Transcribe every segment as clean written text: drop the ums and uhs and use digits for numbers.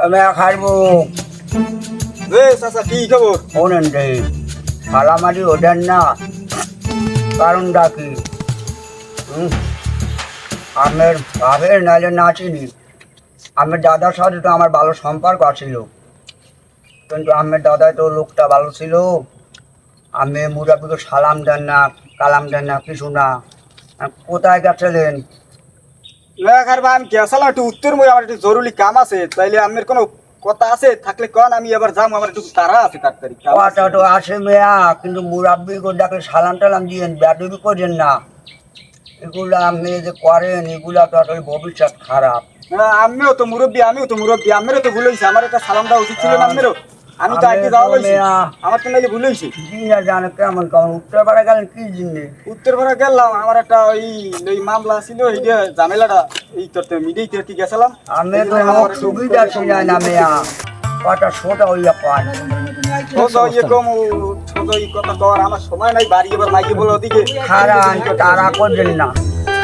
আমি খাইবো রে চাচা কি খবর? শোনেন রে, মারামারি ওদের না, কারণটা কি? আমের ভাবের নাইলে নাচিনি। আমের দাদার সাথে তো আমার ভালো সম্পর্ক ছিল, কিন্তু আমের দাদাই তো লোকটা ভালো ছিল। আমি মুরাবিকে সালাম দেন না, কালাম দেন না, কিছু না। কোথায় গেছিলেন? লেখার ভাই আমি গেছিলাম একটু উত্তর মই, আমার একটু জরুরি কাম আছে, তাইলে আমার কোনো কথা আছে থাকলে কন, আমি এবার যাম, আমার একটু তাড়া আছে তাড়াতাড়ি। কথা তো আসে মেয়া, কিন্তু মুরাব্বি ডাকে সালাম টালাম দিয়েন, ব্যাডবি করেন না। এগুলা আপনি যে করেন, এগুলা তো আসলে ভবিষ্যৎ খারাপ। আমিও তো মুরব্বী, আমারও তো ভুল হয়েছে, আমার একটা সালাম দেওয়া উচিত ছিল না আমারও। আমি তো আগে যাওয়া হয়েছি, আমার তো নাইলে ভুল হয়েছে। দিনা জানে কেমন কেমন উত্তরপাড়া গেলেন কি জিনিস? উত্তরপাড়া গেলাম, আমার একটা ওই মামলা ছিল, এই যে ঝামেলাটা এই তোর মিডিয়ে কি গেছিলাম। আমি তো লোক সুবিধা ছিল না মেয়া, কটা সোটা হইয়া পায়। সোজা ইয়ে কম, সোজা এই কথা কর, আমার সময় নাই, বাড়ি এবার মাইকে বলো ওদিকে। খারান তারা করবেন না,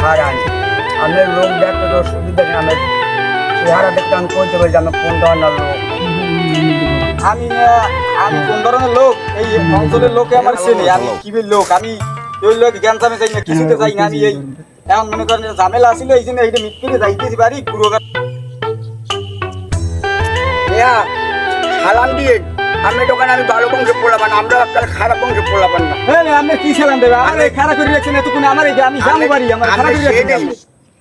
খারান। আমি লোক দেখতে তো সুবিধা নেই, আমি চেহারা দেখতে আমি কইতে পারি যে আমি কোন ধরনের লোক। আমি কোন ধরনের লোক, এই অঞ্চলের লোকে আমার চেনে, আমি কি লোক, আমি ওই লোক জ্ঞান জামে যাই না, কিছুতে যাই না। আমি এই এখন মনে করেন ঝামেলা ছিল, এই জন্য এইটা মিটকে যাইতেছি বাড়ি পুরো। মেয়া সালাম দিয়ে, আমি দোকান আমি ভালো বংশে পোলাবান, আমরা আপনার খারাপ বংশে পোলাবান না। হ্যাঁ আমি কি ছিলাম দেবে, আমি খারাপ করে রেখেছেন এতক্ষণ, আমার এই যে আমি যাবো বাড়ি, আমার খারাপ করে রেখেছেন।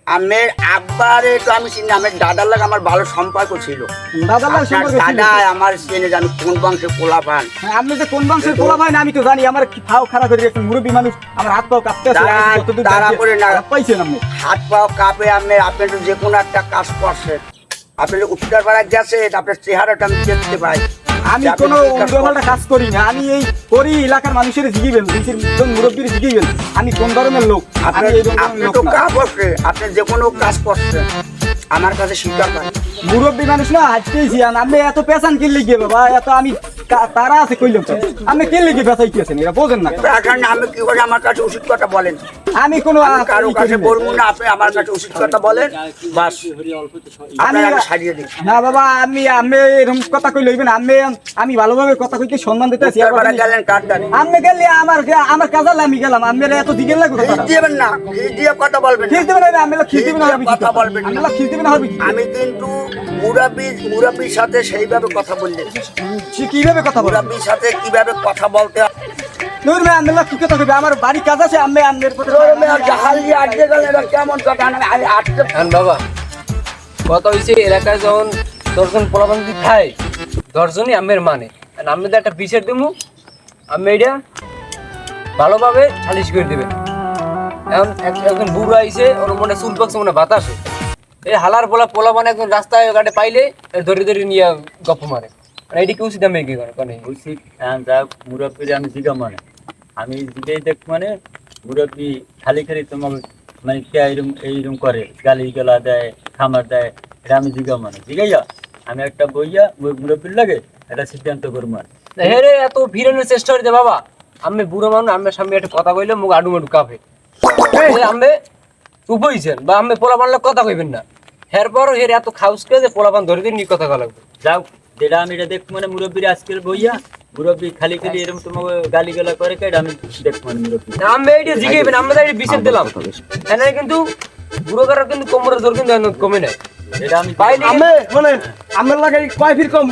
আমের আব্বারে তো আমি চিনি, আমের দাদার লাগে আমার ভালো সম্পর্ক ছিল। দাদার লাগে সম্পর্ক ছিল? দাদা আমার চেনে, জানি কোন বংশে পোলাপান। আপনি যে কোন বংশের পোলা ভাই না আমি তো জানি, আমার খাও খারাপ করে রেখেছেন, মুরব্বী মানুষ, আমার হাত পাও কাঁপতে আছে। তারা করে না পাইছেন আপনি, হাত পাও কাঁপে। আপনি তো যে কোনো একটা কাজ করছেন, আপনি উত্তরপাড়া গেছেন, আপনার চেহারাটা আমি দেখতে পাই। আমি কোনো উল্টোপাল্টা কাজ করি না, আমি এই করি এলাকার মানুষের জিগিবেন, মুরব্বীর জিগিবেন আমি কোন ধরনের লোক। আপনি তো কাজ করছে, আপনি যে কোনো কাজ করছেন আমার কাছে স্বীকার করেন। মুরব্বী মানুষ না আজকেই জিয়ান, আপনি এত পেছান কিনলে গিয়ে বাবা, এত আমি তারা আছে কইলাম, আপনি কিনলে গিয়ে পেছাইতেছেন, এটা বোঝেন না। আমি কি করে আমার কাছে উচিত কথা বলেন? আমি কোনো কারো কাছে বলবো না, আপনি আমার কাছে উচিত কথা বলেন, বাস আমি সারিয়ে দিই। না বাবা, আমি এরকম কথা কই লইবেন, আমি ভালোভাবে কথা কইতে সম্মান দিতে আছি। গেলেন কাটদানি আপনি গেলে আমার কাজালে আমি গেলাম, আমি এত দিকে লাগবে দিবেন না, দিয়ে কথা বলবেন, খিস দিবেন না, আমি খিস দিবেন না, কথা বলবেন, আমি খিস দিবেন না হবে। আমি কিন্তু মুরাব্বির সাথে সেইভাবে কথা বললেন, কিভাবে কথা বলবেন, মুরাব্বির সাথে কিভাবে কথা বলতে হয়। নূর মে আমি কি কথা কইবে, আমার বাড়ি কাজ আছে, আমি আমনের পথে জাহাল দিয়ে আটকে গেলেন, কেমন কথা? আমি আটকে বাবা কথা হয়েছে, এলাকায় যখন 10 জন পোলাবন্দি খায়, 10 জনই আমের মানে, আমি তো একটা বিচার দেবো, আমি এটা ভালোভাবে সালিশ করে দেবেন। এখন একজন বুড়ো আইসে, ওর মনে চুল পাকছে, মনে বাতাসে, এই হালার পোলাপান একজন রাস্তায় ঘাটে পাইলে ধরে ধরে নিয়ে গপ্প মারে, মানে এটি কি উচিত? আমি কি করে উচিত যা মুরব্বীর আমি জিগা মানে, আমি জিগাই দেখ মানে মুরব্বী খালি খালি তোমার মানে কে এইরকম করে, গালি গলা দেয়, খামার দেয়, এটা আমি জিগা মানে জিগাইয়া আমি একটা বইয়া মুরব্বীর লাগে এটা সিদ্ধান্ত করবো। হ্যাঁ রে, এত ভিড়ানোর চেষ্টা করতে বাবা, আমি বুড়ো মানুষ, আমার সামনে একটা কথা কইলে মুখ আডু মাডু কাঁপে, আমি চুপ হইছেন বা আমি পোলাপান লোক কথা কইবেন না, এরপর হের এত খাউসকে যে পোলাপান ধরে দিন কথা কওয়া লাগবে। যাও যেটা আমি এটা দেখ মানে মুরব্বীর আজকের বইয়া মুরব্বী খালি খালি এরকম তোমাকে গালি গালা করে এটা আমি দেখ মানে মুরব্বী আমি এইটা জিগাইবেন, আমরা তো বিচার দিলাম, হ্যাঁ কিন্তু বুড়ো করার কিন্তু কোমরের জোর কিন্তু কমে নাই, এটা আমি পাইলে মানে আমার লাগে কয় ফির কম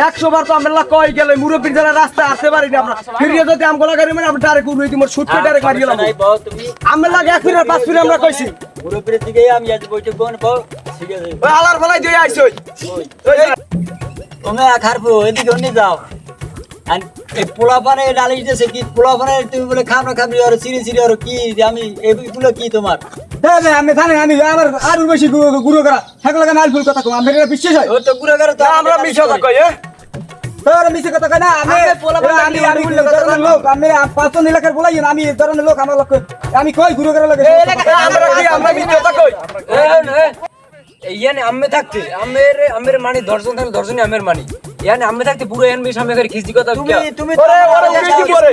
100 বার তো আমরা কই গেলে মুরব্বীর যারা রাস্তা আসতে পারি না, আমরা ফিরিয়ে যদি আমগোলা গাড়ি মানে আমরা ডাইরেক্ট উড়াই দিমু, শুটকে ডাইরেক্ট মারি গেলাম। তুমি আমরা লাগে 1 ফির আর 5 ফির আমরা কইছি মুরব্বীর দিকে আমি আজ বইতে কোন পাও ঠিক আছে ওই আলার ফলাই দিয়ে আইছই তুমি খারপো এদিকে অন্য যাও, আর এই পোলাপানে ডালি দিতেছে কি, পোলাপানে তুমি বলে খামরা খামরি আর সিরি সিরি আর কি, আমি এগুলো কি তোমার? হ্যাঁ আমি জানি, আমি আমার আর বেশি গুরু করা থাকলে কেন আলফুল কথা কম, আমার বিশ্বাস হয়? ও তো গুড়া করে তো আমরা মিছা কথা কই, তোর মিছা কথা কই না, আমি লোক, আমি 5 এলাকার বলাই না, আমি এই ধরনের লোক, আমার লোক আমি কই গুরু করা লাগে আমরা মিছা কথা কই। ইয়ানে আম্মে থাকতে আমের মানি 10 জন থাকলে 10 জনই আমের মানি, ইয়ানে আম্মে থাকতে পুরো এনবি সামনে করে খিস্তি কথা তুমি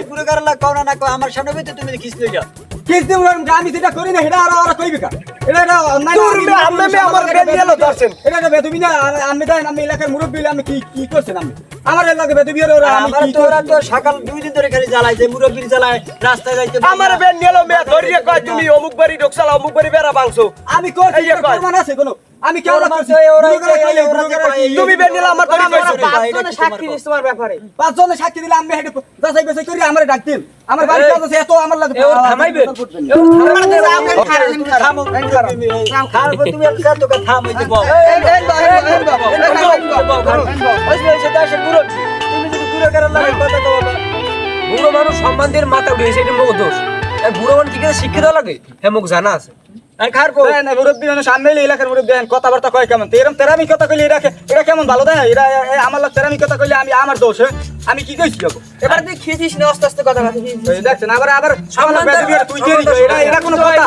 গুরু করা লাগ কও না না কও আমার সামনে বইতে তুমি খিস লই যাও, কিস্তি আমি যেটা করি না সেটা আর কইবে কা এটা এটা অন্যায় না, তোর মেয়ে, আমি মেয়ে আমার বেদ গেল ধরছেন। এটা এটা বেদবি না আমি দেন আমি এলাকার মুরব্বি আমি কি কি করছেন আমি আমার এলাকায় বেদবি আর ওরা আমি কি তোরা তো সকাল 2 দিন ধরে খালি জ্বালাই যে মুরব্বির জ্বালায় রাস্তায় যাইতে আমার বেদ গেল মেয়ে ধরিয়ে কয় তুমি অমুক বাড়ি ঢোকসালা অমুক বাড়ি বেড়া ভাঙছো। আমি করছি এই যে কয়। প্রমাণ আছে কোনো আমি কেন করছি তুমি বেদ নিলে আমার ধরি কইছো। সাক্ষী দিছ তোমার ব্যাপারে পাঁচজনে সাক্ষী দিলে আমি হেডে যাচাই বাছাই করি আমারে ডাক দিন আমার বাড়ি কাজ আছে এত আমার লাগে ওর থামাইবে থামো খারাপ তুমি একটা তোকে থাম হইতে বল বুড়ো মানুষ সম্মান দিয়ে মাথা উঠেছে এটা মুখ দোষ বুড়ো মানুষ ঠিক আছে শিক্ষিত লাগে হ্যাঁ মুখ জানা আছে আর খারবো না মুরব্বি মানুষ সামনে এলাকার মুরব্বি কথাবার্তা কয় কেমন তেরম তেরামি কথা কইলে এটা কেমন ভালো দেয় এটা আমার লোক তেরামি কথা কইলে আমি আমার দোষ আমি কি কইছি এবার তুই খেয়েছিস না আস্তে আস্তে কথা দেখছেন আবার সম্মান তুই কে এটা কোনো কথা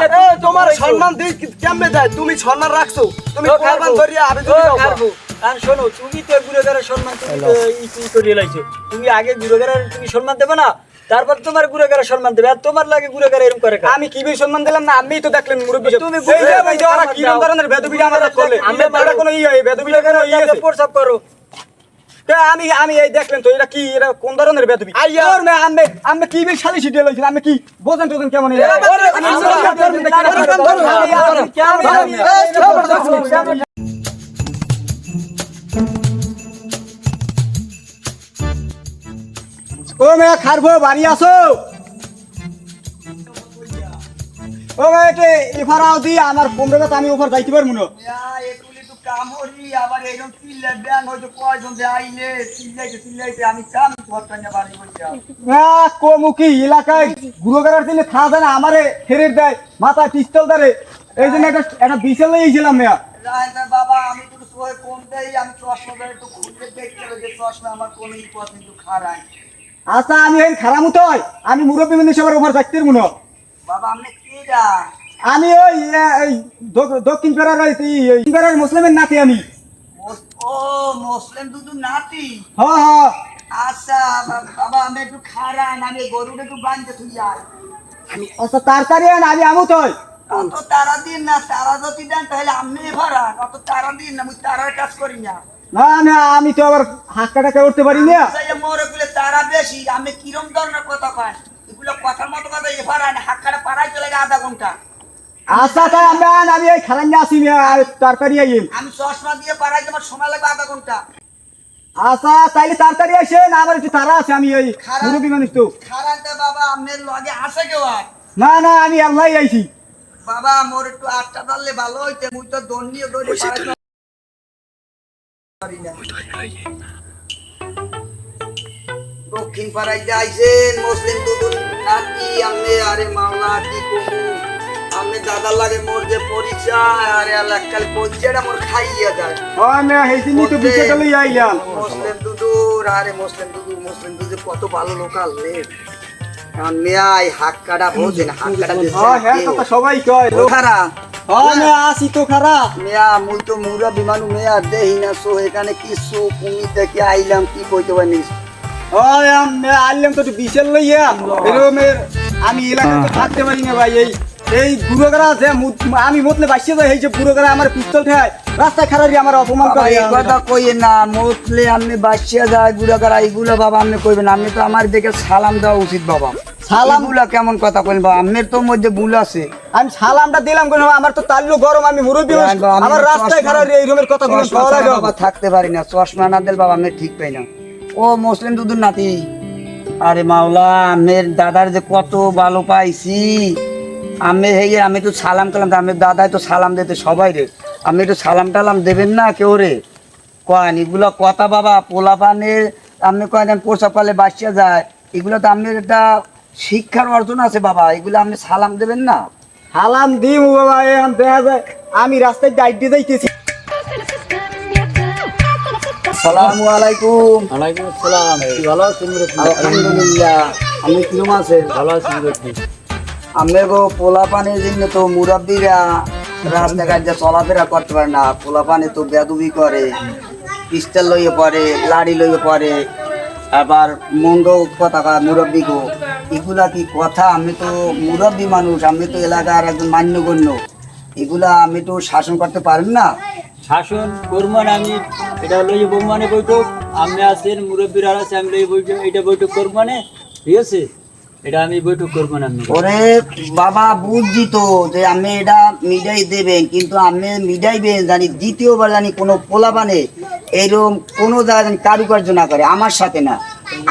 তোমার সম্মান দিই কেমনে দেয় তুমি সম্মান রাখছো তুমি সম্মান ধরিয়া আমি যদি খারবো আর শোনো তুমি তো গুরুগারের সম্মান তুমি তো ই করিয়ে লাইছো তুমি আগে গুরুগারের তুমি সম্মান দেবে না তারপর তোমার গুরুগারের সম্মান দেবে আর তোমার লাগে গুরুগার এরকম করে আমি কি বেশি সম্মান দিলাম না আমি তো দেখলেন মুরব্বি তুমি ওরা কি ধরনের বেদবিটা আমার করলে আমরা কোনো বেদবিটা কেন প্রসাব করো আমি এই দেখলেন তো এটা কি এটা কোন ধরনের বেদবি ওর মে আমি কি বেশি শালি ছিটিয়ে লইছেন আমি কি বোঝেন টোজেন কেমন ও মে খারবো বাড়ি আসো ও মে এতে ইফারাও দি আমার কমরে তো আমি উপর যাইতে পারমু না কামড়ি আবার এরকম চিল্লা ব্যান হয়তো কয়জন যে আইলে চিল্লাইতে আমি কাম ঘরটা নিয়ে বাড়ি বলছিলাম কমুকি এলাকায় গুরুগারার দিলে খাওয়া যায় না আমারে ফেরের দেয় মাথায় পিস্তল ধরে এই জন্য একটা বিশাল লইছিলাম মেয়া রায়দা বাবা আমি তো সবাই কম দেই আমি চশমা ধরে একটু ঘুরতে দেখতে হবে যে চশমা আমার কোন পথ কিন্তু খারাপ আচ্ছা আমি এই খারাপ তো আমি মুরব্বী মানুষ সবার উপর যাইতে পারবো না বাবা আপনি কি দা আমি ওই দক্ষিণ পাড়ার পাড়ার মুসলিমের নাতি আমি ও মুসলিম দুদু নাতি হ হ আচ্ছা বাবা আমি একটু খারাপ আমি গরুটা একটু বাঁধতে তুই আর আচ্ছা তাড়াতাড়ি আন আমি আমু তো অত তারা দিন না তারা যদি দেন তাহলে আমি ভাড়া অত তারা দিন না আমি তারার কাজ করি না না না আমি তো আবার হাত কাটা উঠতে পারি না মোরে গুলো তারা বেশি আমি কিরম ধরনের কথা কয় এগুলো কথার মতো কথা এ ভাড়া না হাত কাটা পাড়াই চলে যায় আধা ঘন্টা আচ্ছা তাই আমি এই খারাপ আসি তাড়াতাড়ি আইম আমি চশমা দিয়ে পাড়াই তোমার সময় লাগবে আধা ঘন্টা আচ্ছা তাইলে তাড়াতাড়ি আসেন আমার একটু তারা আছে আমি ওই মুরব্বী মানুষ তো খারাপটা বাবা আপনার লগে আছে কেউ আর না না আমি আল্লাহ আইছি বাবা মোর একটু আটটা ধরলে ভালো হইতে মুই তো দন্ডিও দৌড়ে দক্ষিণ পাড়ায় যাইছেন মুসলিম দুদুন নাতি আমি আরে মাওলা কি কমু আমি দাদার লাগে মোর যে পরিচয় আরে এলাকার পরিচয়টা মোর খাইয়া যায় আমি হেসি নি তো বিচে লই আইলাম মুসলিম দুদুর আরে মুসলিম দুদু কত ভালো লোকাল রে কারণ মেয়াই হাক কাটা বোঝেন হাক কাটা হ্যাঁ কথা সবাই কয় লোখারা আমি আসি তো খারাপ মেয়া মুই তো মুরা বিমানু মেয়া দেহি না সো এখানে কিছু কুমি দেখে আইলাম কি কইতে পারিস ওই আমি আইলাম তো একটু বিশাল লইয়া এরকমের আমি এলাকায় তো থাকতে পারি না ভাই এই বুড়োগরা আছে আমি মতলে বাসিয়ে যাই এই যে বুড়োগরা আমার পিস্তল ঠায় রাস্তায় খারাপই আমার অপমান করে এই কথা কইয়ে না মতলে আপনি বাসিয়া যায় বুড়াগারা এইগুলো বাবা আপনি কইবেন আপনি তো আমার দেখে সালাম দেওয়া উচিত বাবা সালামগুলা কেমন কথা কইলেন বাবা আপনার তো মধ্যে ভুল আছে আমি সালামটা দিলাম কেন আমার তো তাল্লু গরম আমি মুরব্বী আমার রাস্তায় খারাপ এই রকমের কথা বলেন বাবা থাকতে পারি না চশমা না দিল বাবা আমি ঠিক পাই না ও মুসলিম দুদুর নাতি আরে মাওলা আমের দাদার যে কত ভালো পাইছি আমি তো সালাম কালাম আমের দাদাই তো সালাম দিতে সবাই রে আমি একটু সালাম টালাম দেবেন না কেউ রে কয়েন এগুলো কথা বাবা পোলা পানের আপনি কয়েন পোশাক পালে বাসিয়া যায় এগুলো তো আপনার একটা শিক্ষার অর্জন আছে বাবা এগুলো আপনি সালাম দেবেন না সালাম দিম বাবা এখন দেখা যায় আমি রাস্তায় গাইড দিয়ে যাইতেছি আসসালামু আলাইকুম ওয়ালাইকুম আসসালাম কি ভালো আছেন আলহামদুলিল্লাহ আপনি কিরম আছেন ভালো আছেন আমি গো পোলা পানির জন্য তো মুরব্বীরা রাস্তাঘাট যা চলাফেরা করতে পারে না পোলা পানি তো বেদবি করে পিস্তল লইয়ে পড়ে লাড়ি লইয়ে পড়ে আবার মন্দ কথা কয় মুরব্বী গো, এগুলা কি কথা? আমি তো মুরব্বী মানুষ, আমি তো এলাকার একজন মান্যগণ্য, এগুলা আমি তো শাসন করতে পারেন না। শাসন করবো না আমি, এটা লইয়ে বৌমানে বৈঠক, আমি আছেন মুরব্বীরা আছে, আমি লইয়ে বৈঠক, এটা বৈঠক করবো না, ঠিক আছে? এটা আমি বৈঠক করবো না। আমি ওরে বাবা, বুঝছি তো যে আমি এটা মিডাই দেবেন, কিন্তু আমি মিডাইবেন জানি দ্বিতীয়বার জানি কোনো পোলাপানে এইরকম কোনো জায়গায় জানি কারুকার্য না করে, আমার সাথে না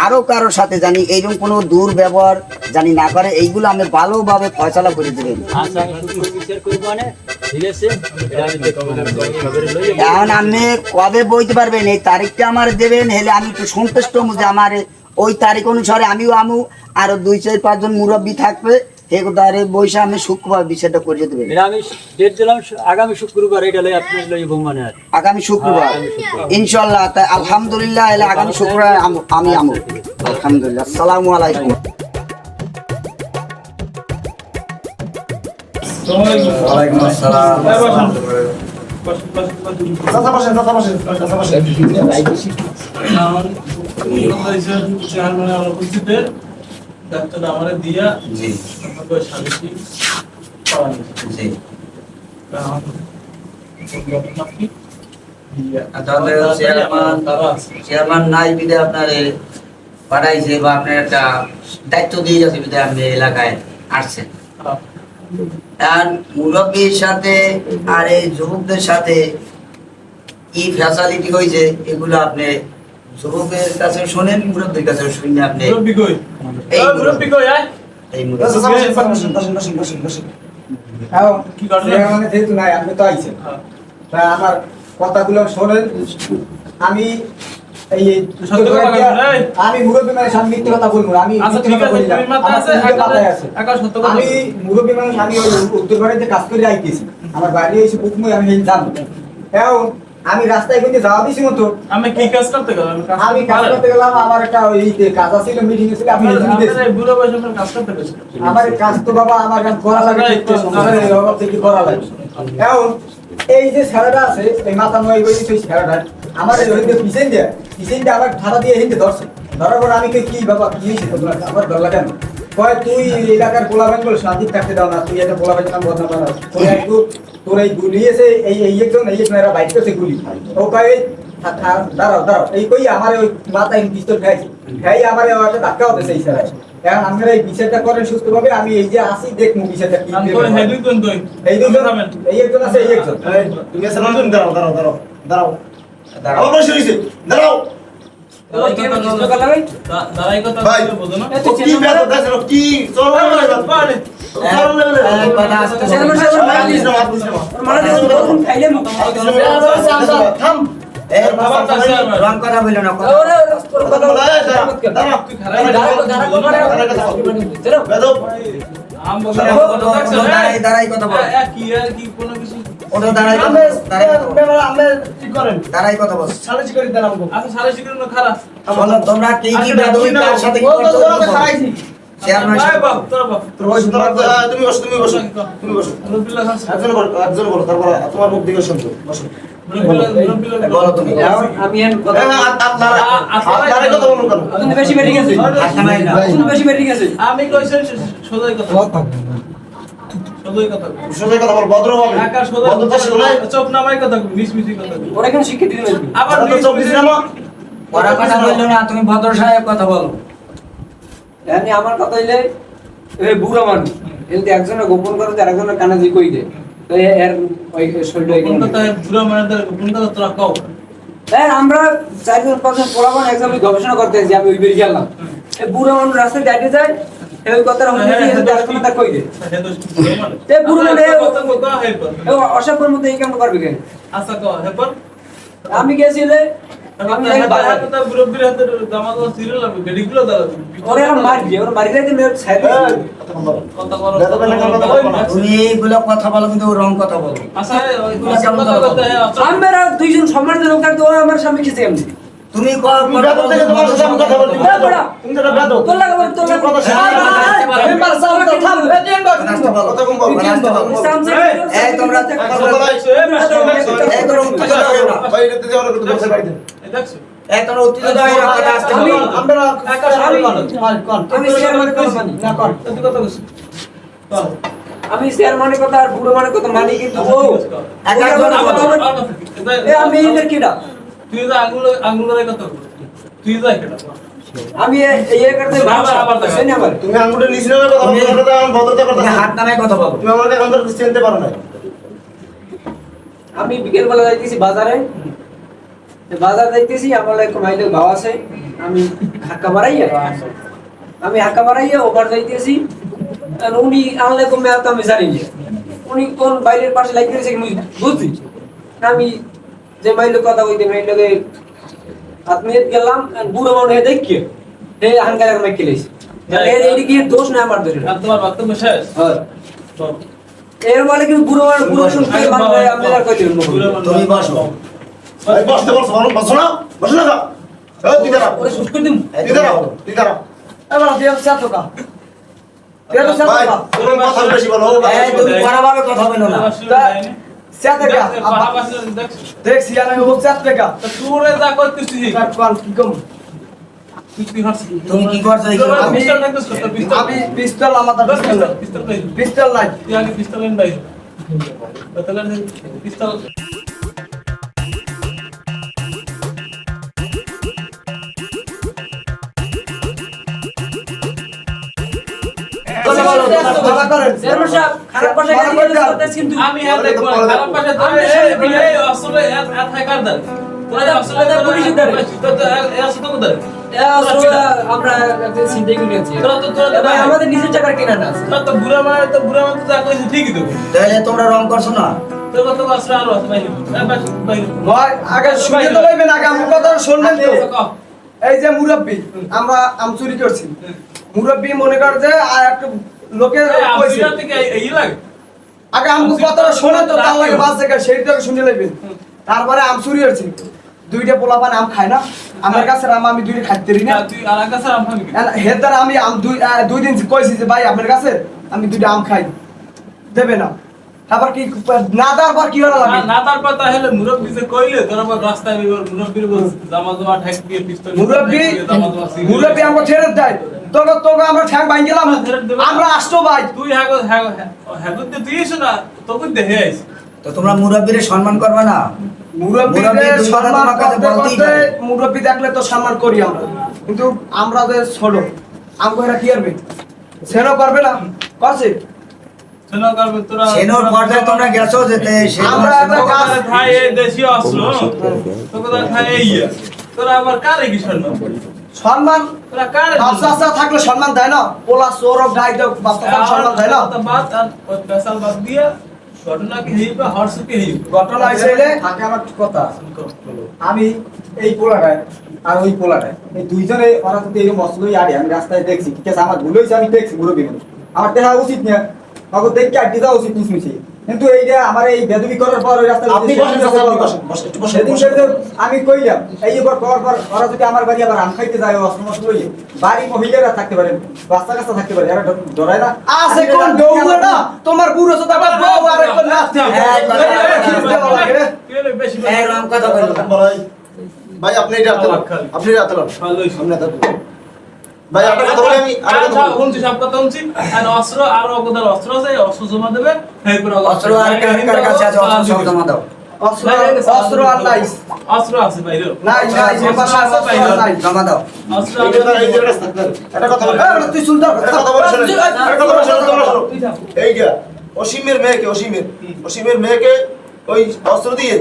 আরো কারোর সাথে জানি এইরকম কোনো দুর্ব্যবহার জানি না করে, এইগুলো আমি ভালোভাবে ফয়সালা করে দেবেন। আচ্ছা, আমি শুক্র বিচার করবো না, ঠিক আছে? এটা আমি দেখবো না, সবাই লইয়ে এখন আপনি কবে বইতে পারবেন এই তারিখটা আমার দেবেন, হেলে আমি একটু সন্তুষ্ট হবো যে আমার ওই তারিখ অনুসারে আমিও আমু আরো 2-4-5 জন মুরব্বী থাকবে, এগুলো বইসা আমি শুক্রবার বিষয়টা করিয়ে দেবেন। এটা আমি ডেট দিলাম আগামী শুক্রবার, এটা লই আপনার লইয়ে বৌমানে আর আগামী শুক্রবার ইনশাল্লাহ। তাই আলহামদুলিল্লাহ, এলে আগামী শুক্রবার আমি আমু। আলহামদুলিল্লাহ, আসসালামু আলাইকুম। ওয়ালাইকুম আসসালাম। ডাক্তার আমারে দিয়া জি আমাকে শালিশি পাওয়া জি। তাহলে চেয়ারম্যান নাই বিদে আপনারে পাঠাইছে বা আপনার একটা দায়িত্ব দিয়ে যাচ্ছে বিদে আপনি এলাকায় আসছেন। আর মুরব্বীর সাথে আর এই যুবকদের সাথে কি ফ্যাসিলিটি হয়েছে এগুলো আপনি যুবকের কাছে শোনেন, মুরব্বীর কাছে শুনে আপনি মুরব্বি কই এই মুরব্বি কই আয় এই মুরব্বী কি করলে মানে যেহেতু নাই আপনি তো আইছেন, তাই আমার কথাগুলো শোনেন। আমি এই সত্য কথা বলবেন, এই। আমি মুরব্বী মানুষ, আমি মিথ্যে কথা বলবো না। আমি আচ্ছা মিথ্যে ঠিক কথা আছে, বলি না। তুমি মাথা আমার আছে নিজের মাথায় আছে। একা সত্য কথা আমি মুরব্বী মানুষ, আমি ওই উত্তর বাড়িতে কাজ করে আইতেছি, আমার বাড়ি এসে বুকময় আমি জানবো। এখন আমি রাস্তায় কিন্তু যাওয়া দিছি মতো, আমি কি কাজ করতে গেলাম? আমি কাজ করতে গেলাম, আমার একটা ওই কাজ ছিল, মিটিং ছিল, আমি বুড়ো বয়সে আপনার কাজ করতে গেছি আমার কাজ তো বাবা আমার কাজ করা লাগে, আমার এই অভাব থেকে করা লাগে। এখন এই যে ছেলেটা আছে, এই মাথা নয় বই সেই ছেলেটা আমার ওইদিকে পিছন দিয়ে আবার ঠাড়া দিয়ে হিন্দে ধরছে। ধরার পর আমি কই, কি বাবা কি হয়েছে তোমার, আবার ধরলা কেন? কয় তুই এলাকার পোলাবেন বলে শান্তি থাকতে দাও না, তুই একটা পোলাবেন নাম বদনাম বানাও, তোর এই গুলি এসে এই একজন এরা বাইক করছে গুলি। ও কয় দাঁড়াও এই কই আমার ওই মাথায় পিস্তল খাই আমার একটা ধাক্কা হতেছে এই ছেলে। এখন আপনারা এই বিচারটা করেন সুস্থভাবে, আমি এই যে আসি দেখবো বিচারটা কি আমি দেবেন। হেডুই কোন কই এই দুজন, এই একজন আছে, এই একজন। তুমি আসলে দাঁড়াও আমার বসে রইছে, দাঁড়াও দাঁড়াই কথা ভাই বুঝো না ও কি ব্যাপার দেখো কি চলো পারে থাম রং কথা বলল না, দাঁড়াই কথা বল, কি কি কোনো কিছু ওটা দাঁড়াই দাঁড়াই কথা বল। সালিশি করে দিলাম গো আচ্ছা সারা শিখুন না খারাপ শোনো, তোমরা কি কি বেদবি কার সাথে কি করছো চেয়ারম্যান আয় সাহেব, বাপ তোরা বাপ তুমি বসো একজন বলো তারপর তোমার মুখ দিকে শুনবো বসো বলো তুমি। আমি এখন কথা আপনারে কথা বলুন কেন তুমি বেশি বেরিয়ে গেছে, হাসনা নাই না। তুমি বেশি বেরিয়ে গেছে। আমি কইছি সোজাই কথা সোজাই কথা সোজা কথা বল ভদ্রভাবে একা সোজা ভদ্রতা শুনে চোখ নামাই কথা মিশমিশি কথা ওরা কেন শিক্ষিত দিবে? আবার তো চোখ দিছি না ওরা কথা বললো না, তুমি ভদ্র সাহেব কথা বলো। এখানে আমার কথা হইলে এই বুড়া মানুষ এতে একজনে গোপন করে আর একজনের কানে দিয়ে কই দে, তো এর ওই শরীরটা কোন কথা বুড়া মানে কোন কথা তোরা কও আমরা 4-5 পড়াবান এক্সামে গবেষণা করতে যে আমি ওই বেরি গেলাম, এই বুড়া মানুষ রাস্তায় দাঁড়িয়ে যায়, এই কথাটা মনে দিয়ে তার কোনো তা কই দে, তে বুড়া মানে অসভ্যের মধ্যে এই কাম করবে কেন? আচ্ছা কও হেপর আমি গেছিলে আমি বাজার কথা বুড়বির হাতে দামাদ সিরিয়াল লাগবে গডিগুলো দাও ওরে আর মারবি, ওরে মারি রাখতে মেরে সাইড কথা বলো তুমি এইগুলো কথা বলো, কিন্তু রং কথা বলো। আচ্ছা কথা কথা আমরা দুইজন সম্মানিত লোক থাকতে ওরা আমার সামনে কিছু এমনি তুমি বেদব থেকে তোমার সাথে আমি কথা বলি এ বড়া তুমি তো বেদব তোর লাগা তোর লাগা কথা শুনে মেম্বার সাহেব তো থাম রাস্তা বলো, কথা কম বল এই তোমরা এই তোমরা উত্তেজিত হও না। ভাই এটা দিয়ে ওরা করতে বসে বাইরে দেখছো তোর উত্তেজিত হয়ে কথা আসতে বল। আমরা একা সারি মানুষ আমি চেয়ারম্যানের কথা মানি না কর তুই কথা বলছিস আমি চেয়ারম্যানের কথা আর বুড়ো মানের কথা মানি, কিন্তু ও একা একজন আমি এদের কিনা তুই যা আঙ্গুলের কথা বল। তুই যা কেন আমি এই করতে আবার দেখ। ভালো আমার তুমি আঙ্গুলে নিছিলে না কথা বলতে আমি ভদ্রতা করতে হাত নামায় কথা বলো। তুমি আমাকে এখন তো চিনতে পারো না। আমি বিকেল বেলা যাইতেছি বাজারে, বাজার যাইতেছি, আমার এক মাইলের ভাও আছে, আমি হাক্কা বাড়াইয়া ওভার যাইতেছি, আর উনি আনলে কমে আর তো আমি জানি না উনি কোন বাইরের পাশে লাইক করেছে আমি বুঝছি। আমি যে মাইলের কথা কইতে মাইলকে আপনি গেলাম, আর বুড়ো মনে হয় দেখি এই হাঙ্গার মাইক খেলেছি, এই কি দোষ না আমার দোষ। আর তোমার বক্তব্য শেষ হ্যাঁ এর মানে কিন্তু বুড়ো শুনতে মানে আমি আর কইতে তুমি বসো। এই বসতে বলছো বসো না বসো না এই তুই দাঁড়া ওরে শুট করে দিম। তুই দাঁড়া এবার দিয়ে চাতো কা দিয়ে তো চাতো ভাই কা তুমি কথা বেশি বলো তুমি খারাপভাবে কথা বলো না। চাতো কা দেখছি আমি ও চাতো কা তুই যা করতেছিস কোন কি কম তুমি কি করছো এখানে? আমি পিস্তল আমাদের পিস্তল নাই পিস্তল বাবা করেন চেয়ারম্যান সাহেব খারাপ ভাষায় গালি করতেছ কিন্তু আমি হ্যাঁ দেখবো খারাপ পাশে ধরে এই আসলে এত হাইকার দেন তোরা আসলে পুলিশের দ্বারে। তো এই আসলে তো দেন আমরা চিন্তাই করে আছি তোরা ভাই আমাদের নিজের টাকার কেনা না আছে। তোরা তো বুড়া মানে তো যা কইছিস ঠিকই তো তাহলে তোমরা রং করছো না? তোর কথা তো আসলে আরো আছে ভাই ভাই ভাই আগে শুনে তো লইবেন আগে আমার কথা শুনলেন তো এই যে মুরব্বি আমরা আম চুরি করছি মুরব্বি মনে কর যে আর একটা লোকের কইছে আমি থেকে এই লাগে আগে আমগো কথাটা শুনে তো তার লাগে বাস থেকে সেইটাকে শুনে লইবেন তারপরে আম চুরি করছি দুইটা পোলাপান আম খায় না আমার কাছে আম আমি দুইটা খাইতে পারি না তুই আর কাছে আম খাবি হেদার আমি আম দুই দিন কইছি যে ভাই আপনার কাছে আমি দুইটা আম খাই দেবে না আবার কি না দেওয়ার পর কি হলো লাগে না তারপর তাহলে মুরব্বি যে কইলে তোর আবার রাস্তায় মুরব্বির জামা জামা ঠ্যাক দিয়ে পিস্তল মুরব্বি আমাকে ছেড়ে দেয় তোকে তোকে আমরা ঠ্যাং ভাঙ গেলাম আমরা আসতো ভাই তুই হ্যাঁ তুই এসো না তোকে দেখে আইছি তো তোমরা মুরব্বীরে সম্মান করবে না? মুরব্বিদের দুই কথা সম্মান তোমার কাছে করতে বলতেই করতে হবে। মুরব্বি দেখলে তো সম্মান করি আমরা কিন্তু আমরা যে ছোট আমগো এরা কি করবে সেনো করবে না করছে শোনো করবে তোরা সেনোর পর্যায়ে তোমরা গেছো যেতে আমরা একটা কাজ খাই এই দেশি আসলো তোকে তো খাই এই তোরা আবার কারে কি সম্মান সম্মান তোরা কারে বাচ্চা থাকলে সম্মান দেয় না পোলা সৌরভ গাই তো বাচ্চা সম্মান দেয় না বাত আর পেশাল বাদ দিয়ে ঘটনা কি হইবে হর্ষ কি হইবে ঘটনা হয়েছে আগে আমার কথা আমি এই পোলাটায় আর ওই পোলাটায় এই দুইজনে ওরা তো এরকম বসলোই আরে আমি রাস্তায় দেখছি ঠিক আছে আমার ভুল হয়েছে আমি দেখছি মুরব্বী মানুষ আমার দেখা উচিত না আমাকে দেখতে আড্ডি দেওয়া উচিত মিশমিশি কিন্তু এইটা আমার এই বেদবি করার পর ওই রাস্তায় আপনি বসেন বসেন একটু বসেন সেদিন সেদিন আমি কইলাম এই এবার পর পর ওরা যদি আমার বাড়ি আবার আম খাইতে যায় অস্ত্র মস্ত্র লইয়ে বাড়ি মহিলারা থাকতে পারেন বাচ্চা কাচ্চা থাকতে পারে এরা ডরায় না আছে কোন দৌড়া তোমার বুড়ো তো আবার বউ আর একটা নাচতে কি হলো বেশি এই রং কথা বলো না। ভাই ভাই আপনি এটা হাতে লান আপনি এটা হাতে লান ভালো হইছে আপনি হাতে লান। ভাই আপনার কথা বলে আমি আর কথা বলবো। শুনছি সব কথা শুনছি আর অস্ত্র আর ওদের অস্ত্র আছে অস্ত্র জমা দেবে এরপর অস্ত্র আর কার কাছে আছে অস্ত্র সব জমা দাও। অস্ত্র অস্ত্র আর নাই অস্ত্র আছে বাইরে নাই নাই যে পাশে আছে অস্ত্র নাই জমা দাও। অস্ত্র এই যে এই যে একটা কথা বলি এই তুই সুলতান একটা কথা বলি শুনুন একটা কথা বলি শুনুন তোমরা শুনো এই যে অসীমের মেয়েকে ওই অস্ত্র দিয়ে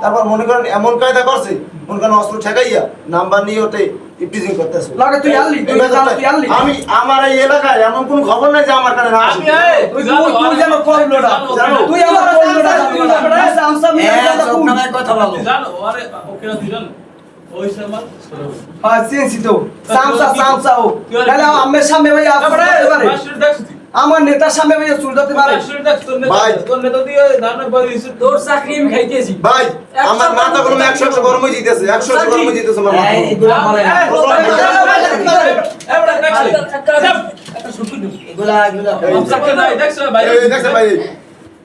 তারপর মনে করেন এমন কায়দা করছে মনে করেন অস্ত্র ঠেকাইয়া নাম্বার নিয়ে ওতে ইপটিজিং করতেছে লাগে তুই আনলি তুই আনলি আমি আমার এই এলাকায় এমন কোনো খবর নাই যে আমার কানে না আসে তুই যেন করলোটা তুই আমার করলোটা আমসা মিয়া এই সব নামে কথা বলো। জানো আরে ওকে না দিলেন ওই সময় হ্যাঁ সিনসি তো সামসা ও তাহলে আমার সামনে ভাই আপনি করতে পারে আমার নেতার সামনে ভাই চুল দিতে পারে তোর নেতা দিয়ে ধারণা করে তোর চাকরি আমি খাইতেছি ভাই আমার মাথা কোনো 100 গরম হয়ে জিতেছে 100 গরম হয়ে জিতেছে আমার এই এগুলা বলে না। এগুলা এই দেখছ ভাই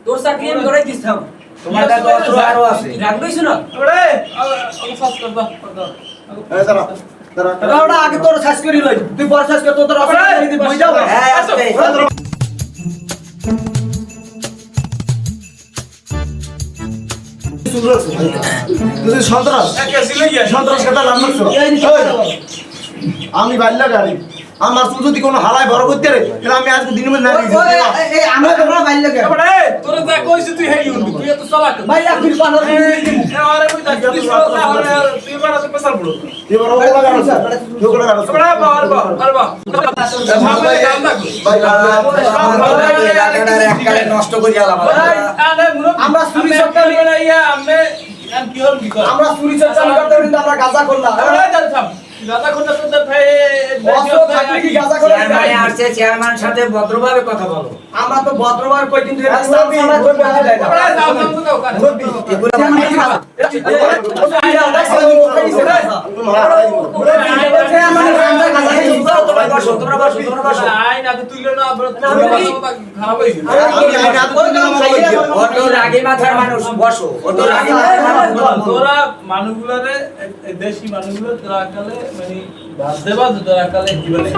তোর চাকরি আমি করাই দিতাম তোমার কাছে অস্ত্র আরো আছে। রাখবইছ না আরে এই দাঁড়া দাঁড়া ওটা আগে তোর সাইজ করি লই তুই পরে সাইজ কর তোর অসুবিধা নেই তুই বই যাও হ্যাঁ আস্তে তুই সন্ত্রাস সন্ত্রাস কথা নাম রাখছো আমি বাইল্লা গাড়ি আমার তুই যদি কোনো হালায় বড় করতে রে তাহলে আমি আজকে দিনের মধ্যে না এই আমরা তোমরা বাইরে লাগে তোরে যা কইছি তুই হেই উঠবি তুই এত চালাক ভাই এক ফির পানো আরে কই যা তুই তুই বড় তো পেছাল পড়ো তুই বড় বড় গাড়ি তুই বড় গাড়ি বড় আরে বাহ ভাবে কাম না এককালে নষ্ট করে গেলাম আমরা চুরি সরকার ইয়া আমি কি হল কি কর আমরা চুরি চর্চা করতে কিন্তু আমরা গাঁজা করলাম দাদা কোনটা তো ভাই অস্ত্র থাকলে কি গাঁজা করে চেয়ারম্যান আসছে চেয়ারম্যানের সাথে ভদ্রভাবে কথা বলো আমরা তো ভদ্রভাবে কই কিন্তু এটা সামনে করবে না তোমরা বসো তোমরা বসো তোমরা বসো আইন আগে তুইলো না খারাপ হয়ে গেল অত রাগী মাথার মানুষ বসো অত রাগী মাথার মানুষ তোরা মানুষগুলারে এই দেশি মানুষগুলো তোরা কালে মানে বাদ দেবা তোরা কালে জীবনে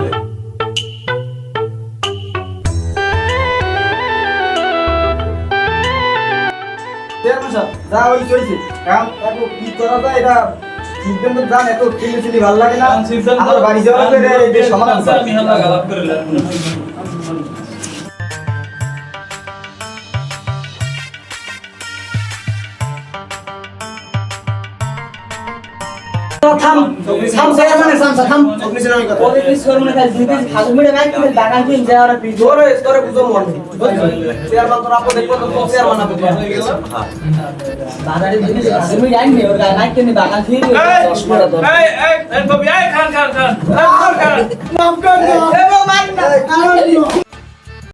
যা ওই চলছে কাম তারপর কি করা যায় এটা সিদ্ধান্ত জান এত ছিলি ভালো লাগে না আমার বাড়ি যাওয়ার পরে এই সমাধান আমি হাল্লা গালাপ করে থাম থাম চেয়ারম্যান থাম আপনি ছিলেন আমি কথা তোরে তোরে বুঝো মন চেয়ারম্যান তোর আপনি দেখো তো চেয়ারম্যান আপনি এই কবি এই খান মাফ কর